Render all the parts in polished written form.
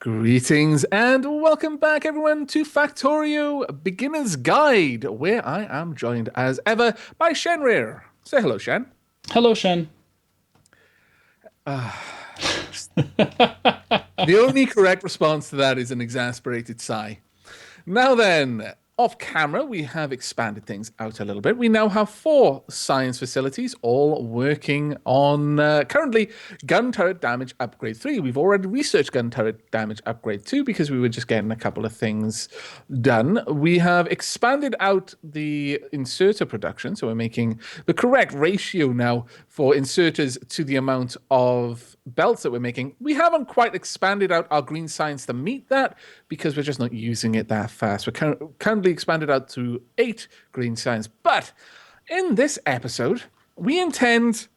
Greetings and welcome back, everyone, to Factorio Beginner's Guide, where I am joined as ever by Shenryyr. Say hello, Shen. Hello, Shen. The only correct response to that is an exasperated sigh. Now then, off camera, we have expanded things out a little bit. We now have 4 science facilities, all working on currently gun turret damage upgrade 3. We've already researched gun turret damage upgrade 2 because we were just getting a couple of things done. We have expanded out the inserter production, so we're making the correct ratio now for inserters to the amount of belts that we're making. We haven't quite expanded out our green science to meet that because we're just not using it that fast. We're currently expanded out to 8 green science. But in this episode, we intend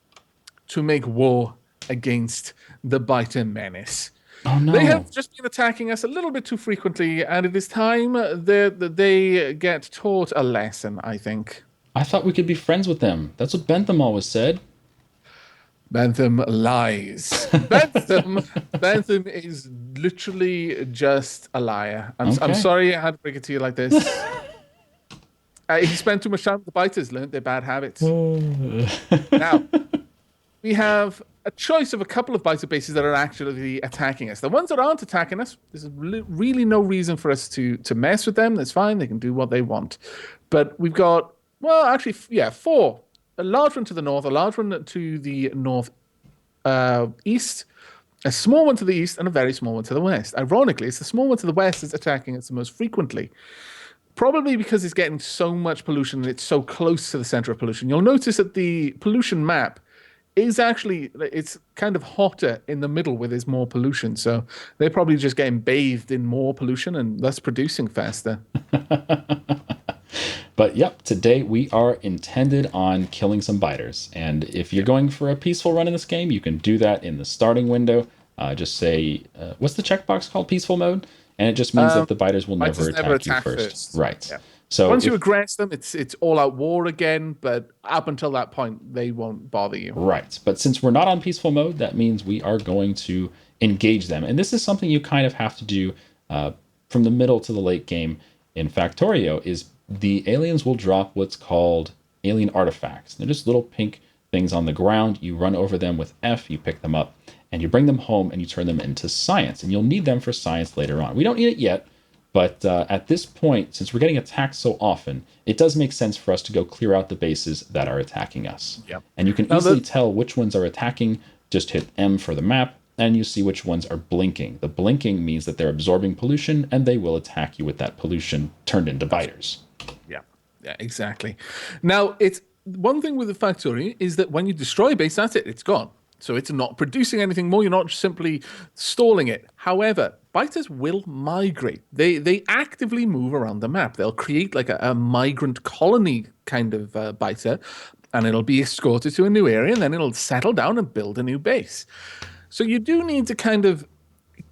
to make war against the biter menace. Oh no. They have just been attacking us a little bit too frequently, and it is time that they get taught a lesson, I think. I thought we could be friends with them. That's what Bentham always said. Bentham lies. Bentham is literally just a liar. I'm sorry I had to break it to you like this. He spent too much time with the biters, learned their bad habits. Now, we have a choice of a couple of biter bases that are actually attacking us. The ones that aren't attacking us, there's really no reason for us to mess with them. That's fine. They can do what they want. But we've got, well, actually, yeah, 4. A large one to the north, a large one to the north east, a small one to the east, and a very small one to the west. Ironically, it's the small one to the west that's attacking us the most frequently. Probably because it's getting so much pollution and it's so close to the center of pollution. You'll notice that the pollution map is actually, it's kind of hotter in the middle where there's more pollution. So they're probably just getting bathed in more pollution and thus producing faster. But yep, today we are intended on killing some biters. And if you're going for a peaceful run in this game, you can do that in the starting window. Just say, what's the checkbox called? Peaceful mode? And it just means that the biters will never attack you first. Right. Yeah. So once you aggress them, it's all out war again. But up until that point, they won't bother you. Right. But since we're not on peaceful mode, that means we are going to engage them. And this is something you kind of have to do from the middle to the late game in Factorio is the aliens will drop what's called alien artifacts. They're just little pink things on the ground. You run over them with F, you pick them up, and you bring them home and you turn them into science. And you'll need them for science later on. We don't need it yet, but at this point, since we're getting attacked so often, it does make sense for us to go clear out the bases that are attacking us. Yep. And you can easily tell which ones are attacking. Just hit M for the map, and you see which ones are blinking. The blinking means that they're absorbing pollution, and they will attack you with that pollution turned into biters. Yeah, exactly. Now, it's one thing with the Factorio is that when you destroy a base, that's it. It's gone. So it's not producing anything more. You're not simply stalling it. However, biters will migrate. They actively move around the map. They'll create like a migrant colony kind of biter, and it'll be escorted to a new area, and then it'll settle down and build a new base. So you do need to kind of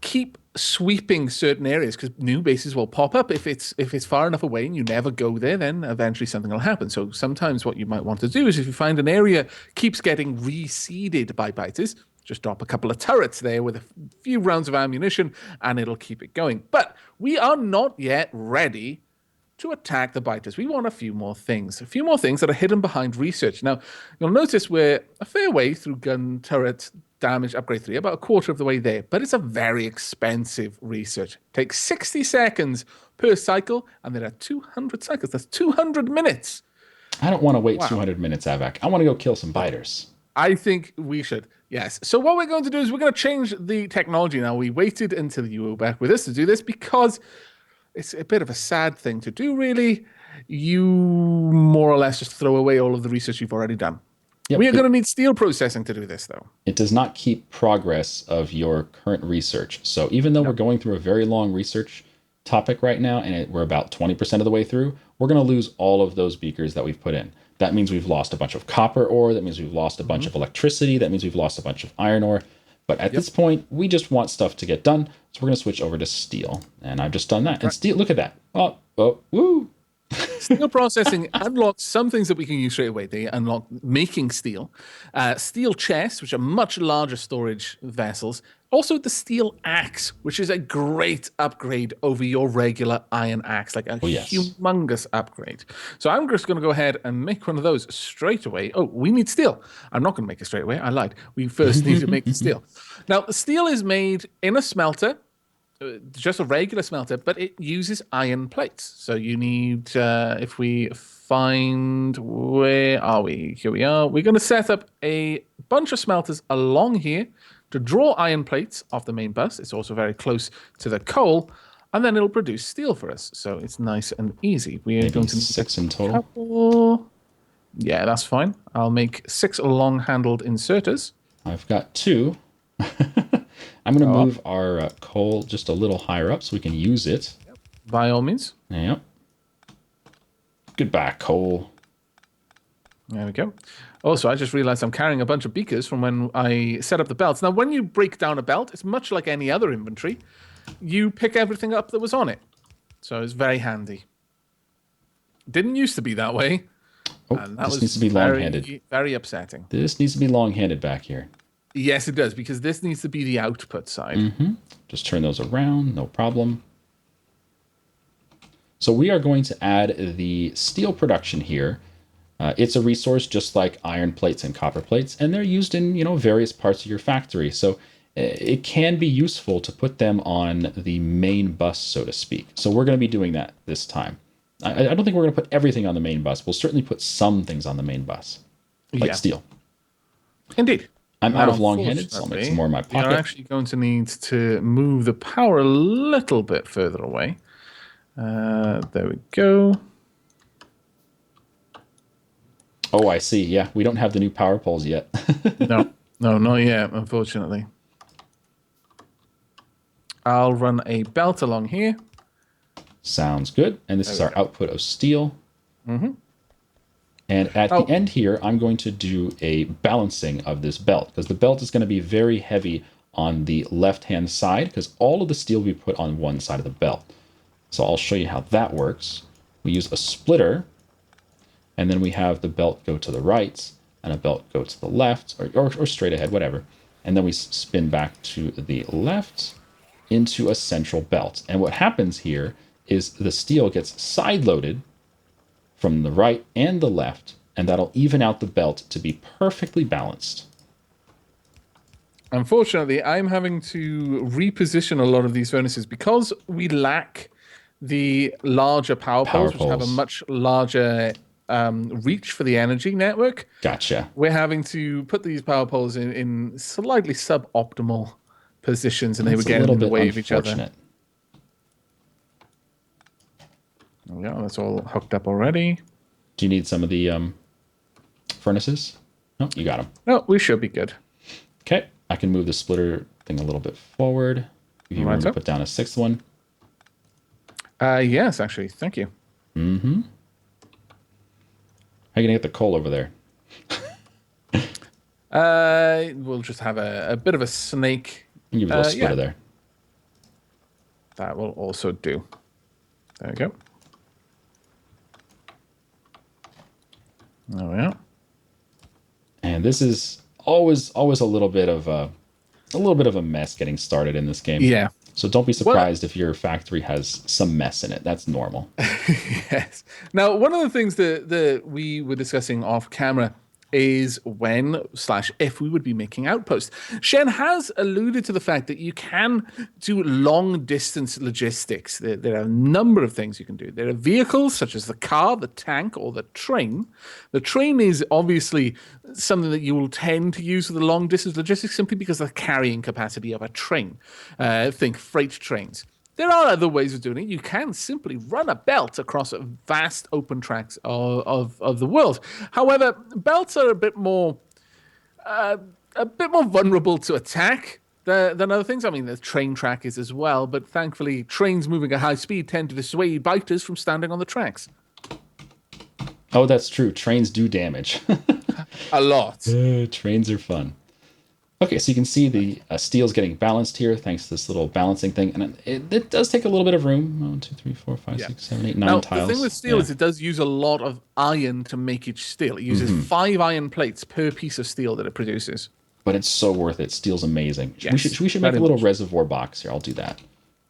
keep sweeping certain areas because new bases will pop up. If it's far enough away and you never go there, then eventually something will happen. So sometimes what you might want to do is if you find an area keeps getting reseeded by biters, just drop a couple of turrets there with a few rounds of ammunition and it'll keep it going. But we are not yet ready to attack the biters. We want a few more things that are hidden behind research. Now, you'll notice we're a fair way through gun turret damage upgrade 3, about a quarter of the way there, but it's a very expensive research. It takes 60 seconds per cycle, and there are 200 cycles. That's 200 minutes. I don't want to wait 200 minutes, Aavak. I want to go kill some biters. I think we should, yes. So what we're going to do is we're going to change the technology now. We waited until you were back with us to do this because it's a bit of a sad thing to do, really. You more or less just throw away all of the research you've already done. Yep, we are going to need steel processing to do this, though. It does not keep progress of your current research. So even though we're going through a very long research topic right now, and we're about 20% of the way through, we're going to lose all of those beakers that we've put in. That means we've lost a bunch of copper ore. That means we've lost a bunch of electricity. That means we've lost a bunch of iron ore. But at this point, we just want stuff to get done. So we're going to switch over to steel. And I've just done that. Right. And steel, look at that. Oh, woo. Steel processing unlocks some things that we can use straight away. They unlock making steel, steel chests, which are much larger storage vessels, Also, the steel axe, which is a great upgrade over your regular iron axe, like a Oh, yes. humongous upgrade. So I'm just going to go ahead and make one of those straight away. Oh, we need steel. I'm not going to make it straight away. I lied. We first need to make the steel. Now, the steel is made in a smelter, just a regular smelter, but it uses iron plates. So you need, if we find, where are we? Here we are. We're going to set up a bunch of smelters along here to draw iron plates off the main bus. It's also very close to the coal, and then it'll produce steel for us. So it's nice and easy. We are Maybe going to need 6 in a total. couple. Yeah, that's fine. I'll make 6 long-handled inserters. I've got 2. I'm going to move our coal just a little higher up so we can use it. By all means. Yep. Goodbye, coal. There we go. Also, I just realized I'm carrying a bunch of beakers from when I set up the belts. Now, when you break down a belt, it's much like any other inventory. You pick everything up that was on it. So it's very handy. Didn't used to be that way. Oh, And that this was needs to be long-handed. Very upsetting. This needs to be long-handed back here. Yes, it does, because this needs to be the output side. Just turn those around, no problem. So we are going to add the steel production here. It's a resource just like iron plates and copper plates, and they're used in various parts of your factory. So it can be useful to put them on the main bus, so to speak. So we're going to be doing that this time. I don't think we're going to put everything on the main bus. We'll certainly put some things on the main bus, like steel. Indeed. I'm out of long-handed, so I'll make some more in my pocket. You're actually going to need to move the power a little bit further away. There we go. Oh, I see. Yeah, we don't have the new power poles yet. No, not yet, unfortunately. I'll run a belt along here. Sounds good. And this is our output of steel. And at the end here, I'm going to do a balancing of this belt, because the belt is going to be very heavy on the left-hand side, because all of the steel will be put on one side of the belt. So I'll show you how that works. We use a splitter, and then we have the belt go to the right, and a belt go to the left, or straight ahead, whatever. And then we spin back to the left into a central belt. And what happens here is the steel gets side-loaded from the right and the left, and that'll even out the belt to be perfectly balanced. Unfortunately, I'm having to reposition a lot of these furnaces because we lack the larger power poles, which have a much larger reach for the energy network. Gotcha. We're having to put these power poles in slightly suboptimal positions, and they were getting in the way of each other. Yeah, that's all hooked up already. Do you need some of the furnaces? No, you got them. No, we should be good. Okay, I can move the splitter thing a little bit forward. If you want to put down a 6th one. Yes, actually. Thank you. How are you going to get the coal over there? We'll just have a bit of a snake. Give you a little splitter there. That will also do. There we go. There we are. And this is always a little bit of a mess getting started in this game. Yeah. So don't be surprised if your factory has some mess in it. That's normal. Yes. Now, one of the things that we were discussing off camera is when/if we would be making outposts. Shen has alluded to the fact that you can do long distance logistics. There are a number of things you can do. There are vehicles such as the car, the tank, or the train. The train is obviously something that you will tend to use for the long distance logistics simply because of the carrying capacity of a train. Think freight trains. There are other ways of doing it. You can simply run a belt across vast open tracts of the world. However, belts are a bit more vulnerable to attack than other things. I mean, the train track is as well, but thankfully, trains moving at high speed tend to dissuade biters from standing on the tracks. Oh, that's true. Trains do damage. A lot. Trains are fun. Okay, so you can see the steel's getting balanced here thanks to this little balancing thing. And it does take a little bit of room. 1, 2, 3, 4, 5, 6, 7, 8, 9 tiles. The thing with steel is it does use a lot of iron to make each steel. It uses 5 iron plates per piece of steel that it produces. but it's so worth it. Steel's amazing. Yes, We should make very a little much. reservoir box here. I'll do that.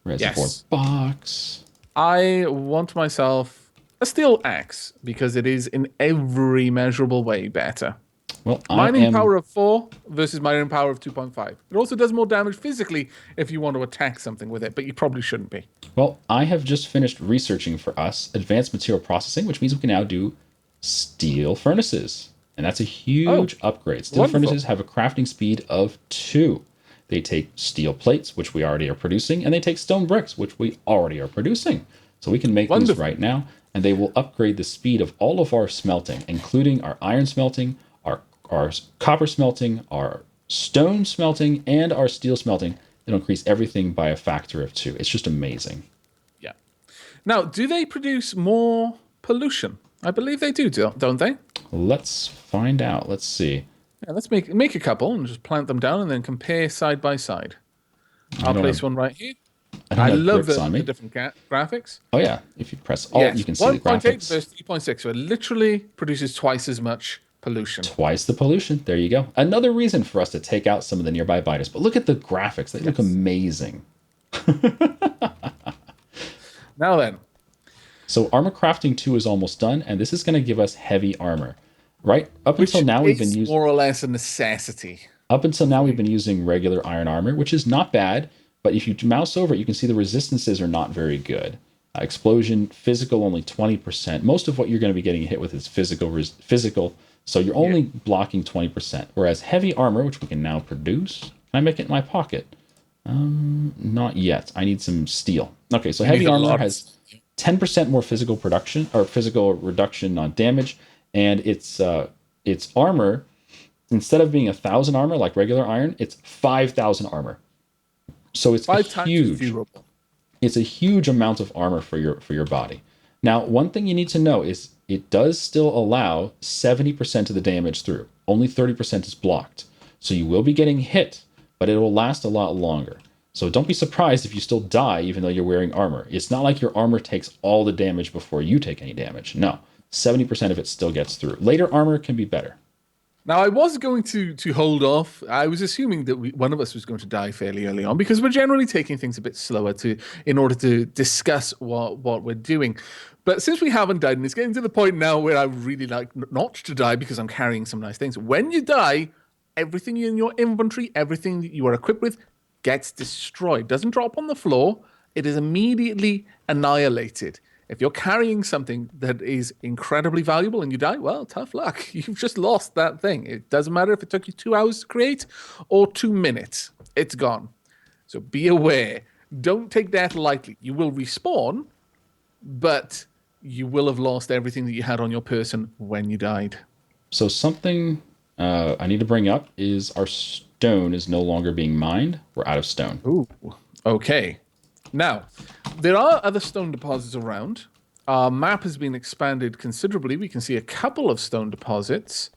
Reservoir Yes. box. I want myself a steel axe because it is in every measurable way better. Well, I Mining am. power of 4 versus mining power of 2.5. It also does more damage physically if you want to attack something with it, but you probably shouldn't be. Well, I have just finished researching for us advanced material processing, which means we can now do steel furnaces. And that's a Oh, huge upgrade. Steel wonderful. furnaces have a crafting speed of 2. They take steel plates, which we already are producing, and they take stone bricks, which we already are producing. So we can make these Wonderful. right now, and they will upgrade the speed of all of our smelting, including our iron smelting, our copper smelting, our stone smelting, and our steel smelting. It'll increase everything by a factor of 2. It's just amazing. Yeah. Now, do they produce more pollution? I believe they do, don't they? Let's find out. Let's see. Yeah, let's make a couple and just plant them down and then compare side by side. I'll don't place have- one right here. I don't I have love bricks on the me. different graphics. Oh yeah, if you press Alt, Yes, you can see the 1.8 graphics. versus 3.6. So it literally produces twice as much pollution. Twice the pollution. There you go. Another reason for us to take out some of the nearby biters. But look at the graphics; they look amazing. Now then, So armor crafting 2 is almost done, and this is going to give us heavy armor. Right up which until now, we've been is using more or less a necessity. regular iron armor, which is not bad. But if you mouse over it, you can see the resistances are not very good. Explosion, physical, only 20%. Most of what you're going to be getting hit with is physical. So you're only blocking 20%. Whereas heavy armor, which we can now produce, can I make it in my pocket? Not yet. I need some steel. Okay, so heavy need a armor lot. has 10% more physical production or physical reduction on damage, and its armor, instead of being 1,000 armor like regular iron, it's 5,000 armor. So it's 5 times huge. as durable. It's a huge amount of armor for your body. Now, one thing you need to know is it does still allow 70% of the damage through. Only 30% is blocked. So you will be getting hit, but it will last a lot longer. So don't be surprised if you still die even though you're wearing armor. It's not like your armor takes all the damage before you take any damage. No, 70% of it still gets through. Later armor can be better. Now, I was going to hold off. I was assuming that one of us was going to die fairly early on because we're generally taking things a bit slower in order to discuss what we're doing. But since we haven't died, and it's getting to the point now where I really like not to die because I'm carrying some nice things. When you die, everything in your inventory, everything that you are equipped with, gets destroyed. Doesn't drop on the floor. It is immediately annihilated. If you're carrying something that is incredibly valuable and you die, well, tough luck. You've just lost that thing. It doesn't matter if it took you 2 hours to create or 2 minutes. It's gone. So be aware. Don't take death lightly. You will respawn, but you will have lost everything that you had on your person when you died. So something I need to bring up is our stone is no longer being mined. We're out of stone. Ooh, okay. Now, there are other stone deposits around. Our map has been expanded considerably. We can see a couple of stone deposits.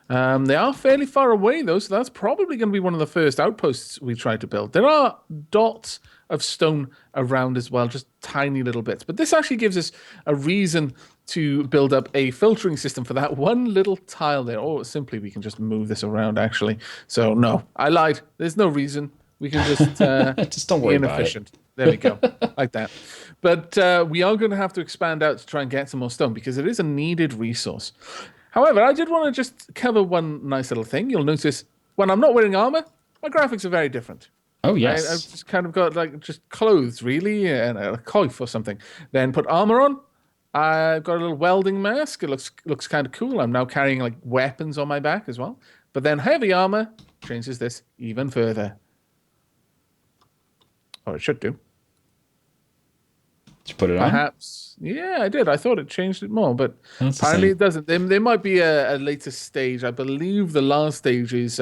They are fairly far away, though, so that's probably going to be one of the first outposts we try to build. There are dots of stone around as well, just tiny little bits. But this actually gives us a reason to build up a filtering system for that one little tile there. Or simply, we can just move this around, actually. So, no, I lied. There's no reason. We can just, Just don't worry be about inefficient. There we go, like that. But we are going to have to expand out to try and get some more stone because it is a needed resource. However, I did want to just cover one nice little thing. You'll notice when I'm not wearing armor, my graphics are very different. Oh, I've yes. just kind of got like just clothes, really, and a coif or something. Then put armor on. I've got a little welding mask. It looks kind of cool. I'm now carrying like weapons on my back as well. But then heavy armor changes this even further. Oh, it should do. Did you put it on? Perhaps. Yeah, I did. I thought it changed it more, but That's the apparently same. it doesn't. There might be a later stage. I believe the last stage is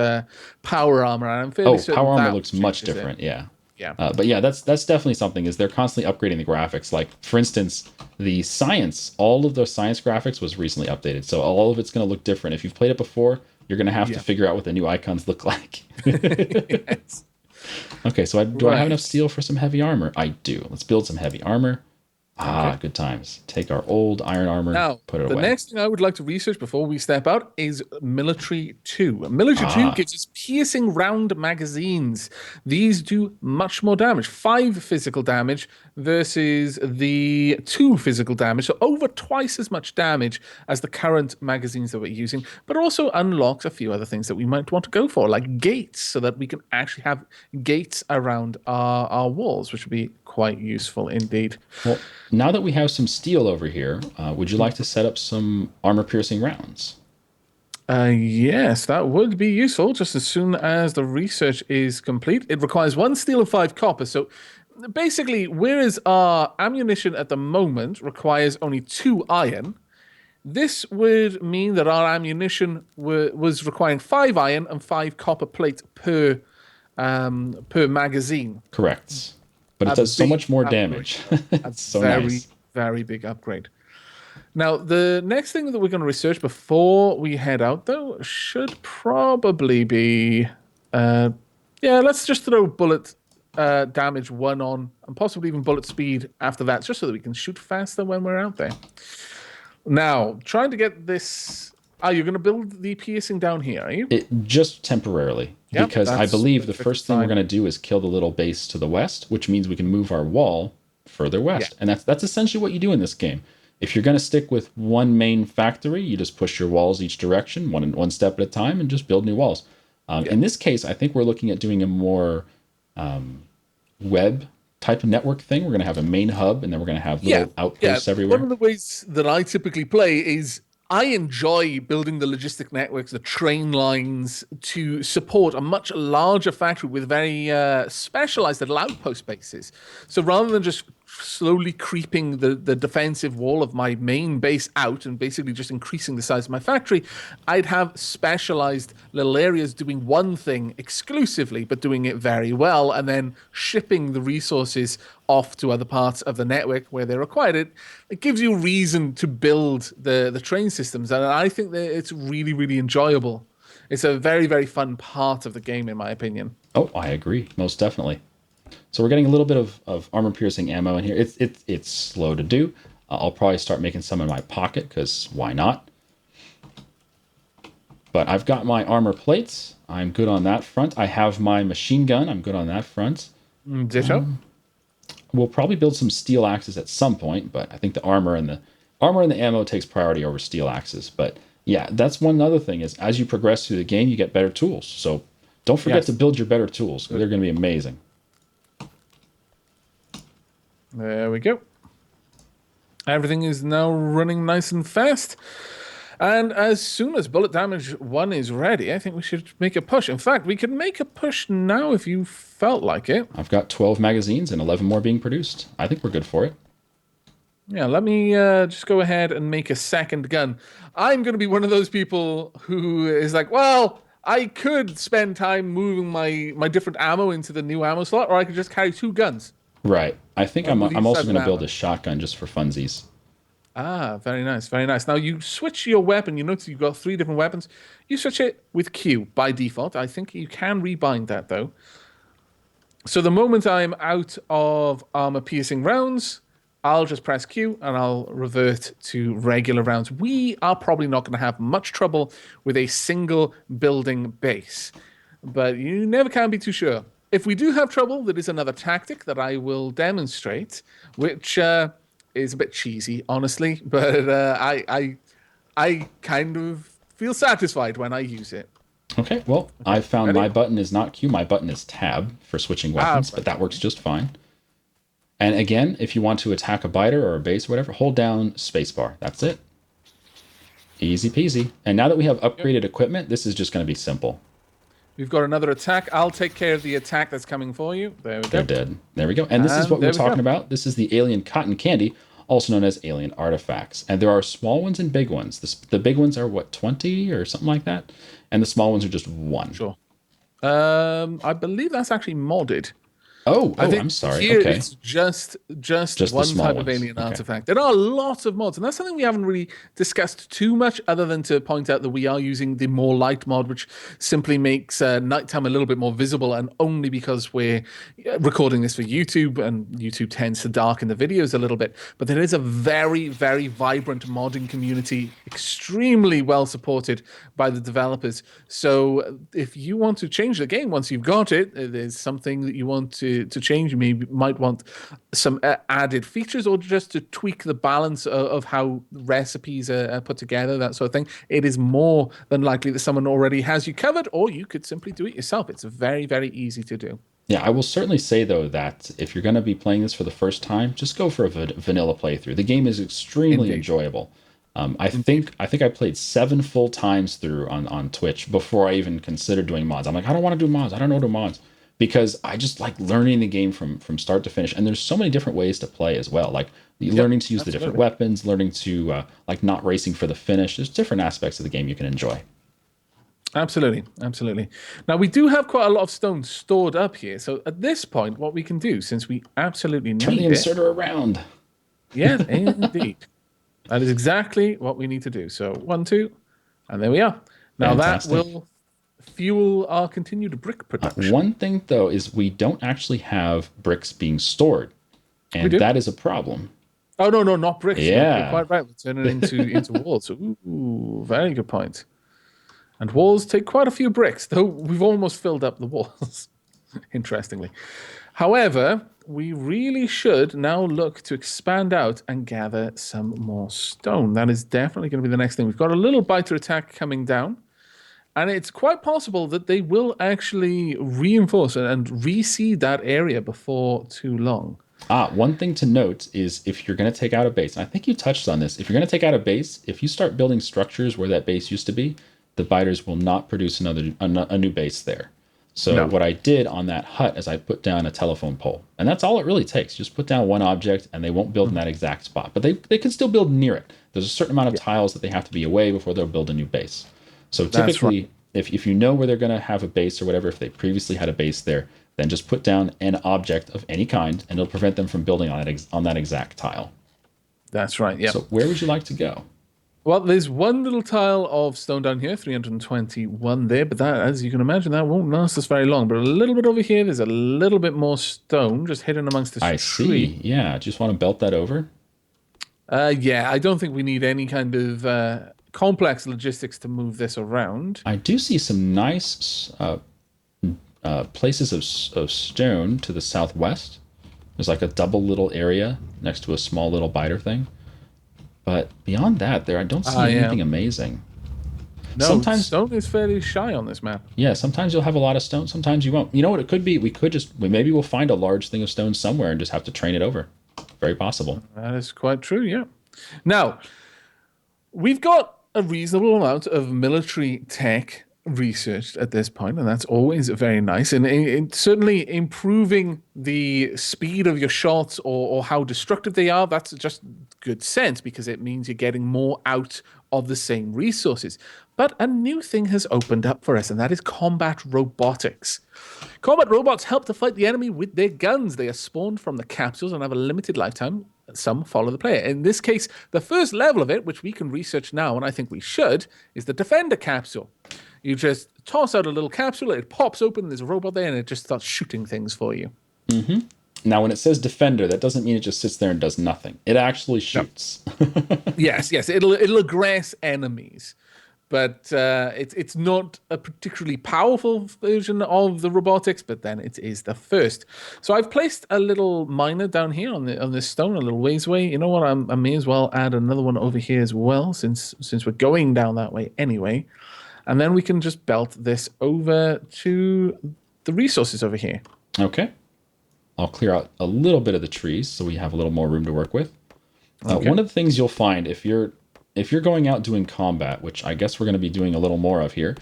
power armor, and I'm fairly Oh, certain power armor that looks much changes it. different. Yeah. Yeah. But yeah, that's definitely something. Is they're constantly upgrading the graphics. Like for instance, the science, all of the science graphics was recently updated, so all of it's going to look different. If you've played it before, you're going to have to figure out what the new icons look like. Yes. Okay, so do I have Right. enough steel for some heavy armor? I do. Let's build some heavy armor. Ah, good times. Take our old iron armor, Now, put it the away. next thing I would like to research before we step out is Military 2. Military 2 Ah, gives us piercing round magazines. These do much more damage, 5 physical damage versus the 2 physical damage, so over twice as much damage as the current magazines that we're using, but also unlocks a few other things that we might want to go for, like gates, so that we can actually have gates around our walls, which would be quite useful indeed. well, now that we have some steel over here, would you like to set up some armor-piercing rounds? Yes, that would be useful just as soon as the research is complete. It requires 1 steel and 5 copper. So basically, whereas our ammunition at the moment requires only 2 iron, this would mean that our ammunition was requiring 5 iron and 5 copper plate per magazine. Correct. But it A does so big much more upgrade. damage. A It's so very, nice. very big upgrade. Now, the next thing that we're going to research before we head out, though, should probably be, uh, yeah, let's just throw bullet damage 1 on, and possibly even bullet speed after that, just so that we can shoot faster when we're out there. Now, trying to get this. Are you going to build the piercing down here? Are you? It just temporarily, Yep, because I that's believe the perfectly first thing we're fine. going to do is kill the little base to the west, which means we can move our wall further Yeah. west. And that's essentially what you do in this game. If you're going to stick with one main factory, you just push your walls each direction, one step at a time, and just build new walls. In this case, I think we're looking at doing a more web type of network thing. We're going to have a main hub, and then we're going to have Yeah, little yeah. outposts One everywhere. of the ways that I typically play is I enjoy building the logistic networks, the train lines to support a much larger factory with very specialized little outpost bases. So rather than just slowly creeping the defensive wall of my main base out and basically just increasing the size of my factory, I'd have specialized little areas doing one thing exclusively, but doing it very well, and then shipping the resources off to other parts of the network where they required it. It gives you reason to build the train systems, and I think that it's really, really enjoyable. It's a very, very fun part of the game, in my opinion. Oh, I agree, most definitely. So we're getting a little bit of armor piercing ammo in here. It's slow to do. I'll probably start making some in my pocket because why not? But I've got my armor plates. I'm good on that front. I have my machine gun. I'm good on that front. Ditto. We'll probably build some steel axes at some point, but I think the armor and the ammo takes priority over steel axes. But yeah, that's one other thing is as you progress through the game, you get better tools. So don't forget Yes. to build your better tools. They're going to be amazing. There we go. Everything is now running nice and fast. And as soon as bullet damage 1 is ready, I think we should make a push. In fact, we can make a push now if you felt like it. I've got 12 magazines and 11 more being produced. I think we're good for it. Yeah, let me just go ahead and make a second gun. I'm going to be one of those people who is like, well, I could spend time moving my different ammo into the new ammo slot, or I could just carry 2 guns. Right. I think I'm With each also type going of to build ammo. a shotgun just for funsies. Ah, very nice, very nice. Now you switch your weapon. You notice you've got 3 different weapons. You switch it with Q by default. I think you can rebind that though. So the moment I'm out of armor piercing rounds, I'll just press Q and I'll revert to regular rounds. We are probably not going to have much trouble with a single building base, but you never can be too sure. If we do have trouble, there is another tactic that I will demonstrate, which is a bit cheesy, honestly, but I kind of feel satisfied when I use it. Okay, well, I found Ready? my button is not Q, my button is tab for switching weapons, but that works just fine. And again, if you want to attack a biter or a base or whatever, hold down spacebar. That's it. Easy peasy. And now that we have upgraded equipment, this is just going to be simple. We've got another attack. I'll take care of the attack that's coming for you. There we They're go. dead. There we go. And this is what there we're we go. talking about. This is the alien cotton candy, also known as alien artifacts. And there are small ones and big ones. The big ones are what, 20 or something like that? And the small ones are just 1. Sure. I believe that's actually modded. I Oh, think I'm sorry. here Okay. it's just Just the one small type of ones. alien Okay. artifact. There are lots of mods, and that's something we haven't really discussed too much, other than to point out that we are using the more light mod, which simply makes nighttime a little bit more visible, and only because we're recording this for YouTube, and YouTube tends to darken the videos a little bit. But there is a very, very vibrant modding community, extremely well supported by the developers. So if you want to change the game once you've got it, there's something that you want to change. You might want some added features, or just to tweak the balance of how recipes are put together, that sort of thing. It is more than likely that someone already has you covered, or you could simply do it yourself. It's very, very easy to do. Yeah, I will certainly say though that if you're going to be playing this for the first time, just go for a vanilla playthrough. The game is extremely Indeed. enjoyable. I Indeed. think I played 7 full times through on Twitch before I even considered doing mods. I'm like, I don't want to do mods. I don't know how to do mods because I just like learning the game from start to finish. And there's so many different ways to play as well. Like Yep, learning to use the different absolutely. weapons, learning to like not racing for the finish. There's different aspects of the game you can enjoy. Absolutely, absolutely. Now we do have quite a lot of stone stored up here. So at this point, what we can do, since we absolutely Turn the need it, inserter around. yes, indeed, that is exactly what we need to do. So one, two, and there we are. Now that Fantastic. will fuel our continued brick production. One thing though is we don't actually have bricks being stored, We and do. that is a problem. Oh no, no, not bricks. You're Yeah, quite right. We turn it into walls. Ooh, very good point. And walls take quite a few bricks, though we've almost filled up the walls. Interestingly. However, we really should now look to expand out and gather some more stone. That is definitely going to be the next thing. We've got a little biter attack coming down, and it's quite possible that they will actually reinforce and reseed that area before too long. One thing to note is if you're going to take out a base, and I think you touched on this, if you're going to take out a base, if you start building structures where that base used to be, the biters will not produce a new base there. So No. what I did on that hut is I put down a telephone pole, and that's all it really takes. Just put down one object, and they won't build in that exact spot, but they can still build near it. There's a certain amount of Yeah, tiles that they have to be away before they'll build a new base. So that's right. typically, if you know where they're going to have a base or whatever, if they previously had a base there, then just put down an object of any kind, and it'll prevent them from building on that exact tile. That's right. Yeah. So where would you like to go? Well, there's one little tile of stone down here, 321 there, but that, as you can imagine, that won't last us very long. But a little bit over here, there's a little bit more stone just hidden amongst this I tree. see. Yeah, just want to belt that over. Yeah, I don't think we need any kind of complex logistics to move this around. I do see some nice places of stone to the southwest. There's like a double little area next to a small little biter thing. But beyond that, there I don't see Yeah. anything amazing. No, Sometimes, stone is fairly shy on this map. yeah, sometimes you'll have a lot of stone. Sometimes you won't. You know what it could be? Maybe we'll find a large thing of stone somewhere and just have to train it over. Very possible. That is quite true, yeah. Now, we've got a reasonable amount of military tech researched at this point, and that's always very nice. And certainly improving the speed of your shots, or how destructive they are, that's just good sense because it means you're getting more out of the same resources. But a new thing has opened up for us, and that is combat robotics. Combat robots help to fight the enemy with their guns. They are spawned from the capsules and have a limited lifetime. Some follow the player. In this case, the first level of it, which we can research now, and I think we should, is the Defender capsule. You just toss out a little capsule, it pops open, there's a robot there, and it just starts shooting things for you. Now, when it says defender, that doesn't mean it just sits there and does nothing. It actually No. shoots. Yes, yes, it'll aggress enemies, but it's not a particularly powerful version of the robotics. But then it is the first. So I've placed a little miner down here on this stone, a little ways away. You know what? I may as well add another one over here as well, since we're going down that way anyway, and then we can just belt this over to the resources over here. Okay. I'll clear out a little bit of the trees so we have a little more room to work with. Okay. One of the things you'll find if you're going out doing combat, which I guess we're going to be doing a little more of here,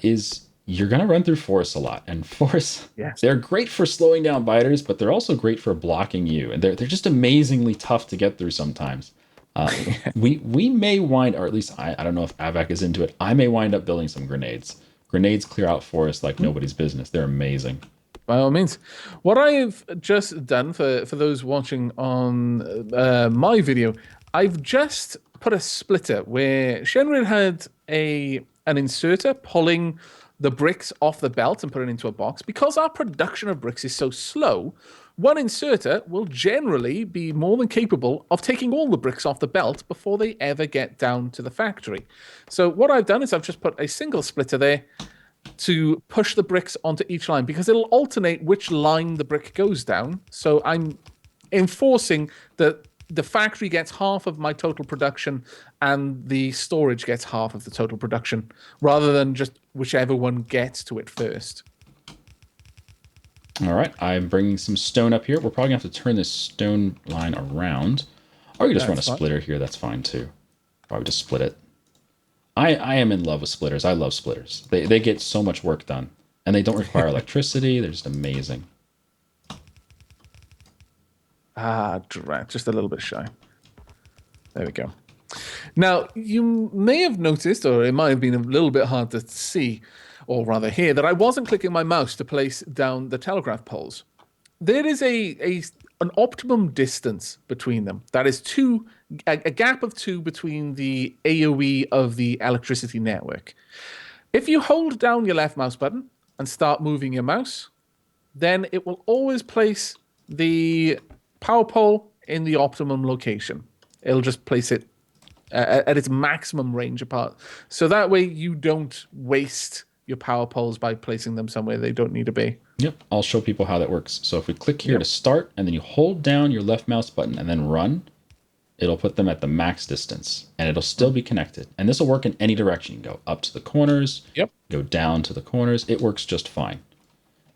is you're going to run through forests a lot. And forests, Yes. they're great for slowing down biters, but they're also great for blocking you. And they're just amazingly tough to get through sometimes. We may wind, or at least I don't know if Aavak is into it. I may wind up building some grenades. Grenades clear out forests like nobody's business. They're amazing. By all means. What I've just done for those watching on my video, I've just put a splitter where Shenryyr had an inserter pulling the bricks off the belt and putting it into a box. Because our production of bricks is so slow, one inserter will generally be more than capable of taking all the bricks off the belt before they ever get down to the factory. So what I've done is I've just put a single splitter there to push the bricks onto each line because it'll alternate which line the brick goes down. So I'm enforcing that the factory gets half of my total production and the storage gets half of the total production rather than just whichever one gets to it first. All right, I'm bringing some stone up here. We're probably going to have to turn this stone line around. Or you can just run a splitter here. That's fine too. Probably just split it. I am in love with splitters. I love splitters. They get so much work done. And they don't require electricity. They're just amazing. Just a little bit shy. There we go. Now, you may have noticed, or it might have been a little bit hard to see, or rather hear, that I wasn't clicking my mouse to place down the telegraph poles. There is an optimum distance between them. That is a gap of 2 between the AoE of the electricity network. If you hold down your left mouse button and start moving your mouse, then it will always place the power pole in the optimum location. It'll just place it at its maximum range apart. So that way you don't waste your power poles by placing them somewhere they don't need to be. Yep, I'll show people how that works. So if we click here to start, and then you hold down your left mouse button and then run, it'll put them at the max distance, and it'll still be connected. And this will work in any direction. You can go up to the corners, go down to the corners. It works just fine.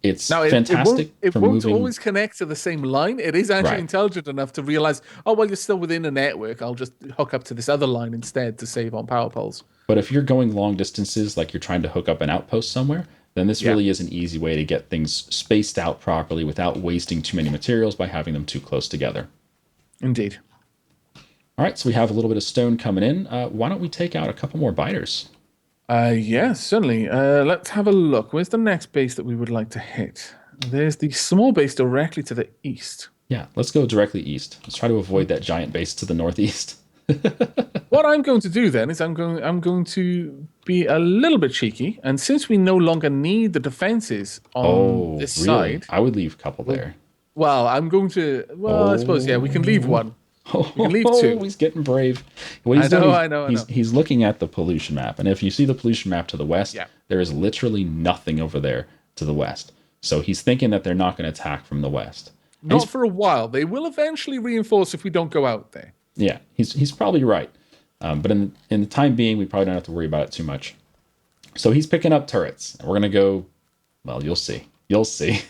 It's fantastic. It won't always connect to the same line. It is actually intelligent enough to realize, oh, well, you're still within a network. I'll just hook up to this other line instead to save on power poles. But if you're going long distances, like you're trying to hook up an outpost somewhere, then this really is an easy way to get things spaced out properly without wasting too many materials by having them too close together. Indeed. All right, so we have a little bit of stone coming in. Why don't we take out a couple more biters? Yeah, certainly. Let's have a look. Where's the next base that we would like to hit? There's the small base directly to the east. Yeah, let's go directly east. Let's try to avoid that giant base to the northeast. What I'm going to do then is I'm going to be a little bit cheeky, and since we no longer need the defenses on this side, I would leave a couple there. Well, I'm going to. Well, I suppose we can leave one. We can leave 2. He's getting brave. I know. He's looking at the pollution map, and if you see the pollution map to the west, there is literally nothing over there to the west. So he's thinking that they're not going to attack from the west. Not for a while. They will eventually reinforce if we don't go out there. Yeah, he's probably right. But in the time being, we probably don't have to worry about it too much. So he's picking up turrets. And we're going to go, well, you'll see. You'll see.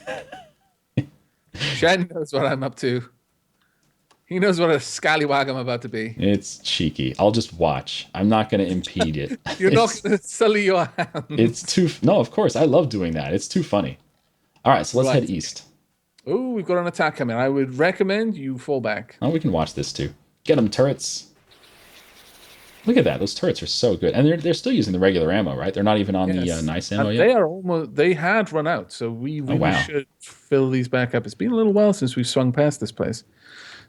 Shen knows what I'm up to. He knows what a scallywag I'm about to be. It's cheeky. I'll just watch. I'm not going to impede it. You're not going to sully your hands. No, of course. I love doing that. It's too funny. All right, so let's head east. Oh, we've got an attack coming. I would recommend you fall back. Oh, we can watch this too. Get them, turrets. Look at that. Those turrets are so good. And they're still using the regular ammo, right? They're not even on the nice ammo yet? They had run out, so we really should fill these back up. It's been a little while since we've swung past this place.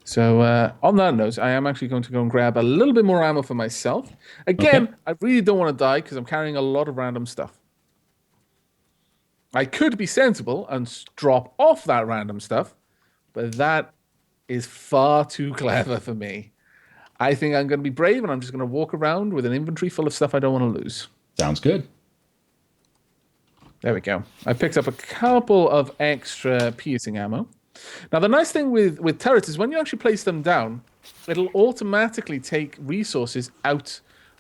So on that note, I am actually going to go and grab a little bit more ammo for myself. Again, I really don't want to die because I'm carrying a lot of random stuff. I could be sensible and drop off that random stuff, but that is far too clever for me. I think I'm going to be brave and I'm just going to walk around with an inventory full of stuff I don't want to lose. Sounds good. There we go. I picked up a couple of extra piercing ammo. Now, the nice thing with turrets is when you actually place them down, it'll automatically take resources out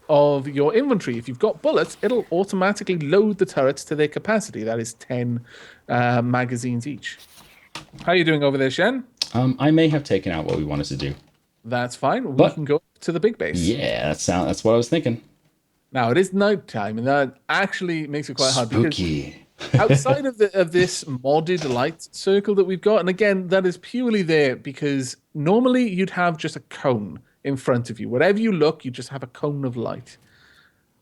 of your inventory. If you've got bullets, it'll automatically load the turrets to their capacity. That is 10 magazines each. How are you doing over there, Shen? I may have taken out what we wanted to do. That's fine. We can go to the big base. Yeah, that's what I was thinking. Now, it is nighttime, and that actually makes it quite hard. Spooky. Outside of this modded light circle that we've got, and again, that is purely there because normally you'd have just a cone in front of you. Wherever you look, you just have a cone of light.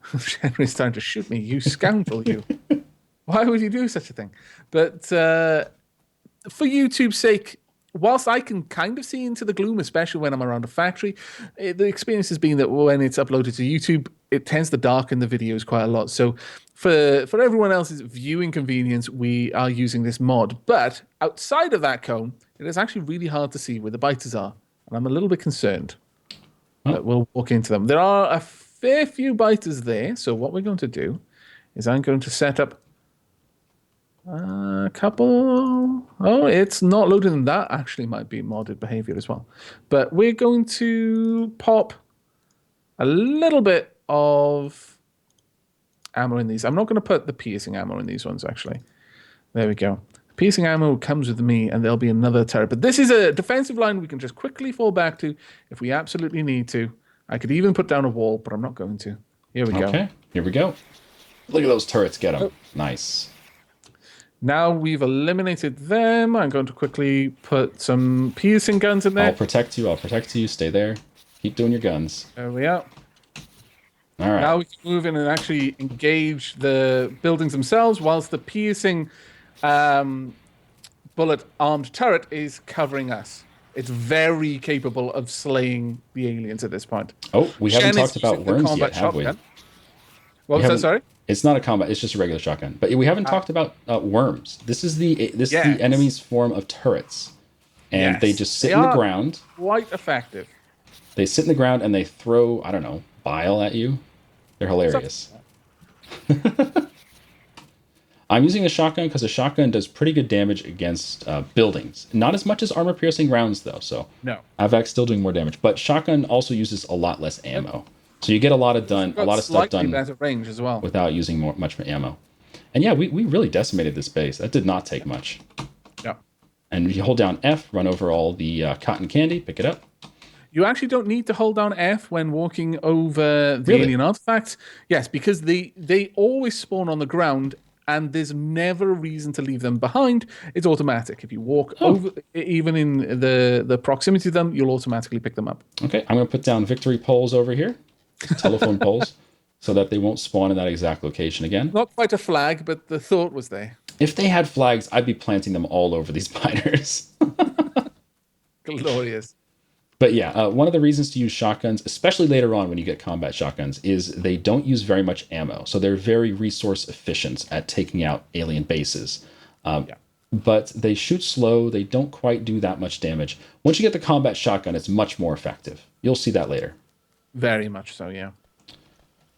Shenryy's trying to shoot me. You scoundrel, you. Why would you do such a thing? But for YouTube's sake, whilst I can kind of see into the gloom, especially when I'm around a factory, the experience has been that when it's uploaded to YouTube, it tends to darken the videos quite a lot. So for everyone else's viewing convenience, we are using this mod. But outside of that cone, it is actually really hard to see where the biters are. And I'm a little bit concerned that we'll walk into them. There are a fair few biters there. So what we're going to do is I'm going to set up a couple. Oh, it's not loading. That actually might be modded behavior as well. But we're going to pop a little bit of ammo in these. I'm not going to put the piercing ammo in these ones, actually. There we go. Piercing ammo comes with me, and there'll be another turret. But this is a defensive line we can just quickly fall back to if we absolutely need to. I could even put down a wall, but I'm not going to. Here we go. Okay, here we go. Look at those turrets. Get them. Oh. Nice. Now we've eliminated them. I'm going to quickly put some piercing guns in there. I'll protect you. I'll protect you. Stay there. Keep doing your guns. There we are. All right. Now we can move in and actually engage the buildings themselves whilst the piercing bullet-armed turret is covering us. It's very capable of slaying the aliens at this point. Oh, we haven't talked about worms yet, have we? What was that, sorry? It's not a combat, it's just a regular shotgun. But we haven't talked about worms. This is the enemy's form of turrets. And they just sit in the ground. Quite effective. They sit in the ground and they throw, I don't know, bile at you. They're hilarious. I'm using a shotgun because a shotgun does pretty good damage against buildings. Not as much as armor-piercing rounds, though. So no, Aavak's still doing more damage. But shotgun also uses a lot less ammo, so you get a lot of stuff done better range as well without using much ammo. And yeah, we really decimated this base. That did not take much. Yeah. And if you hold down F, run over all the cotton candy, pick it up. You actually don't need to hold down F when walking over the alien artifacts. Yes, because they always spawn on the ground. And there's never a reason to leave them behind. It's automatic. If you walk over, even in the proximity of them, you'll automatically pick them up. Okay, I'm going to put down victory poles over here, telephone poles, so that they won't spawn in that exact location again. Not quite a flag, but the thought was there. If they had flags, I'd be planting them all over these miners. Glorious. But yeah, one of the reasons to use shotguns, especially later on when you get combat shotguns, is they don't use very much ammo. So they're very resource efficient at taking out alien bases. But they shoot slow. They don't quite do that much damage. Once you get the combat shotgun, it's much more effective. You'll see that later. Very much so, yeah.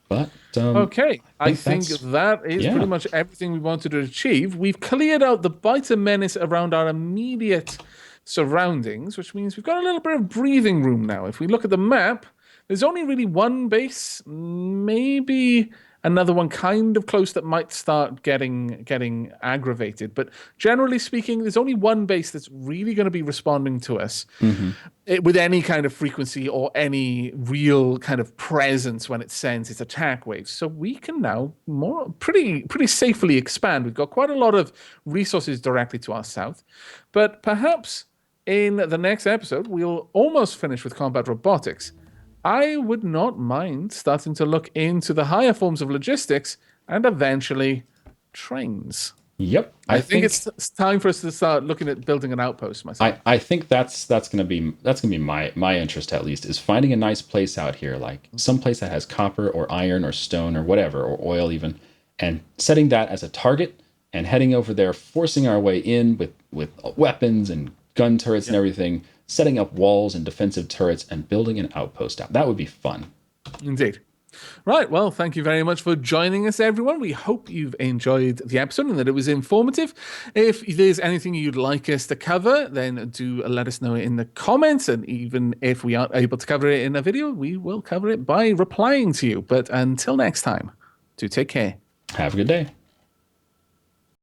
But okay, I think that is pretty much everything we wanted to achieve. We've cleared out the biter menace around our immediate surroundings, which means we've got a little bit of breathing room now. If we look at the map, there's only really one base, maybe another one kind of close that might start getting aggravated. But generally speaking, there's only one base that's really going to be responding to us with any kind of frequency or any real kind of presence when it sends its attack waves. So we can now pretty safely expand. We've got quite a lot of resources directly to our south, but perhaps in the next episode, we'll almost finish with combat robotics. I would not mind starting to look into the higher forms of logistics and eventually trains. Yep. I think it's time for us to start looking at building an outpost myself. I think that's gonna be my interest, at least, is finding a nice place out here, like some place that has copper or iron or stone or whatever, or oil even, and setting that as a target and heading over there, forcing our way in with weapons and gun turrets and everything, setting up walls and defensive turrets and building an outpost out. That would be fun. Indeed. Right. Well, thank you very much for joining us, everyone. We hope you've enjoyed the episode and that it was informative. If there's anything you'd like us to cover, then do let us know in the comments. And even if we aren't able to cover it in a video, we will cover it by replying to you. But until next time, do take care. Have a good day.